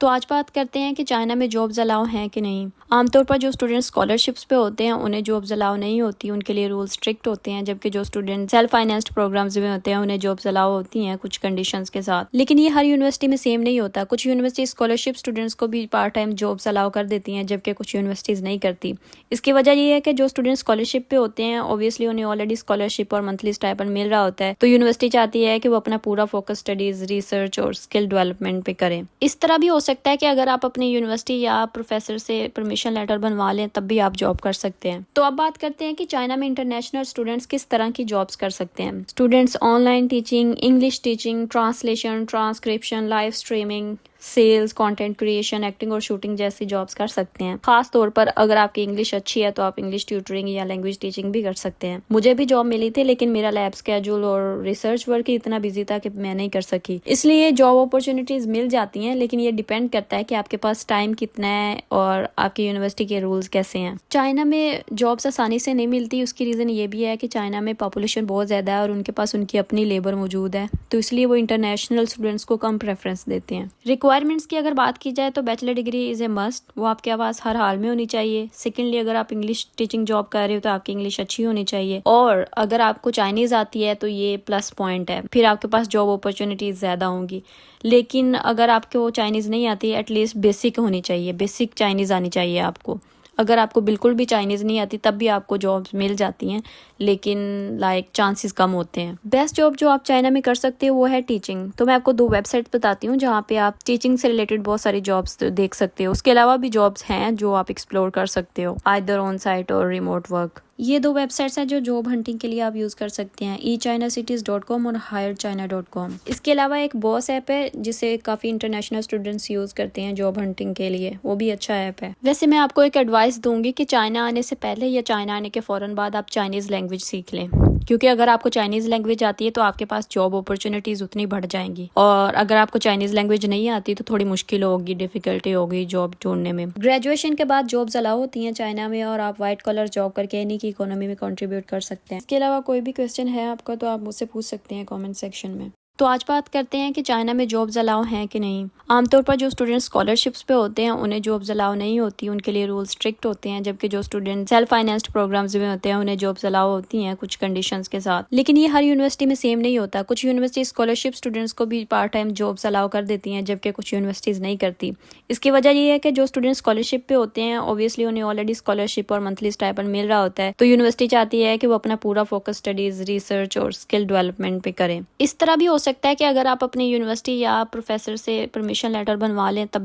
तो आज बात करते हैं कि चाइना में जॉब्स अलाउ हैं कि नहीं। आमतौर पर जो स्टूडेंट स्कॉलरशिप्स पे होते हैं उन्हें जॉब्स अलाउ नहीं होती, उनके लिए रूल स्ट्रिक्ट होते हैं, जबकि जो स्टूडेंट सेल्फ फाइनेंस्ड प्रोग्राम्स में होते हैं उन्हें जॉब्स अलाउ होती हैं कुछ कंडीशंस के साथ। लेकिन ये हर यूनिवर्सिटी में सेम नहीं होता। कुछ यूनिवर्सिटी स्कॉलरशिप स्टूडेंट्स को भी पार्ट टाइम जॉब्स अलाउ कर देती हैं, जबकि कुछ यूनिवर्सिटीज़ नहीं करती। इसकी वजह ये है कि जो स्टूडेंट स्कॉलरशिप पे होते हैं ऑब्वियसली उन्हें ऑलरेडी स्कॉलरशिप और मंथली स्टाइपेंड मिल रहा होता है, तो यूनिवर्सिटी चाहती है कि वो अपना पूरा फोकस स्टडीज, रिसर्च और स्किल डेवलपमेंट पे करें। इस तरह भी हो सकता है कि अगर आप अपनी यूनिवर्सिटी या प्रोफेसर से परमिशन लेटर बनवा लें तब भी आप जॉब कर सकते हैं। तो अब बात करते हैं कि चाइना में इंटरनेशनल स्टूडेंट्स किस तरह की जॉब्स कर सकते हैं। Students online teaching, English teaching, translation, transcription, live streaming, sales, content creation, acting और शूटिंग जैसी जॉब्स कर सकते हैं। खास तौर पर अगर आपकी इंग्लिश अच्छी है तो आप इंग्लिश ट्यूटरिंग या लैंग्वेज टीचिंग भी कर सकते हैं। मुझे भी जॉब मिली थी, लेकिन मेरा लैब स्केड्यूल और रिसर्च वर्क इतना बिजी था कि मैं नहीं कर सकी। इसलिए जॉब अपॉर्चुनिटीज मिल जाती हैं, लेकिन ये डिपेंड करता है कि आपके पास टाइम कितना है और आपकी यूनिवर्सिटी के रूल्स कैसे हैं। चाइना में जॉब्स आसानी से नहीं मिलती, उसकी रीजन ये भी है कि चाइना में पॉपुलेशन बहुत ज्यादा है और उनके पास उनकी अपनी लेबर मौजूद है, तो इसलिए वो इंटरनेशनल स्टूडेंट्स को कम प्रेफरेंस देते हैं। रिक्वायरमेंट्स की अगर बात की जाए तो bachelor degree is a must, वो आपके पास हर हाल में होनी चाहिए। सेकेंडली, अगर आप इंग्लिश टीचिंग जॉब कर रहे हो तो आपकी इंग्लिश अच्छी होनी चाहिए, और अगर आपको चाइनीज आती है तो ये प्लस पॉइंट है, फिर आपके पास जॉब अपॉर्चुनिटीज ज्यादा होंगी। लेकिन अगर आपको चाइनीज नहीं आती, एटलीस्ट बेसिक होनी चाहिए, बेसिक चाइनीज आनी चाहिए आपको। अगर आपको बिल्कुल भी चाइनीज नहीं आती तब भी आपको जॉब्स मिल जाती हैं, लेकिन चांसेस कम होते हैं। बेस्ट जॉब जो आप चाइना में कर सकते हो वो है टीचिंग। तो मैं आपको 2 वेबसाइट बताती हूँ जहाँ पे आप टीचिंग से रिलेटेड बहुत सारी जॉब्स देख सकते हो। उसके अलावा भी जॉब्स हैं जो आप एक्सप्लोर कर सकते हो, आइदर ऑन साइट और रिमोट वर्क। ये 2 वेबसाइट्स हैं जो जॉब हंटिंग के लिए आप यूज कर सकते हैं, eChinaCities.com और HiredChina.com। इसके अलावा एक बॉस ऐप है जिसे काफी इंटरनेशनल स्टूडेंट्स यूज करते हैं जॉब हंटिंग के लिए, वो भी अच्छा ऐप है। वैसे मैं आपको एक एडवाइस दूंगी कि चाइना आने से पहले या चाइना आने के फौरन बाद आप चाइनीज लैंग्वेज सीख लें, क्योंकि अगर आपको चाइनीज लैंग्वेज आती है तो आपके पास जॉब अपॉर्चुनिटीज उतनी बढ़ जाएंगी, और अगर आपको चाइनीज लैंग्वेज नहीं आती तो थोड़ी मुश्किल होगी, डिफिकल्टी होगी जॉब ढूंढने में। ग्रेजुएशन के बाद जॉब्स अलाउ होती हैं चाइना में, और आप व्हाइट कॉलर जॉब करके इन्हीं की इकोनॉमी में कंट्रीब्यूट कर सकते हैं। इसके अलावा कोई भी क्वेश्चन है आपका तो आप मुझसे पूछ सकते हैं कमेंट सेक्शन में। तो आज बात करते हैं कि चाइना में जॉब्स अलाउ हैं कि नहीं। आमतौर पर जो स्टूडेंट स्कॉलरशिप्स पे होते हैं उन्हें जॉब्स अलाउ नहीं होती, उनके लिए रूल स्ट्रिक्ट होते हैं, जबकि जो स्टूडेंट सेल्फ फाइनेंस्ड प्रोग्राम्स में होते हैं उन्हें जॉब्स अलाउ होती हैं कुछ कंडीशंस के साथ। लेकिन ये हर यूनिवर्सिटी में सेम नहीं होता। कुछ यूनिवर्सिटी स्कॉलरशिप स्टूडेंट्स को भी पार्ट टाइम जॉब्स अलाउ कर देती हैं, जबकि कुछ यूनिवर्सिटीज नहीं करती। इसकी वजह ये है कि जो स्टूडेंट स्कॉलरशिप पे होते हैं ऑब्वियसली उन्हें ऑलरेडी स्कॉलरशिप और मंथली स्टाइपेंड मिल रहा होता है, तो यूनिवर्सिटी चाहती है कि वो अपना पूरा फोकस स्टडीज, रिसर्च और स्किल डेवलपमेंट पे करें। इस तरह भी हो सकता है कि अगर आप अपनी यूनिवर्सिटी या प्रोफेसर से परमिशन लेटर बनवा लें तब भी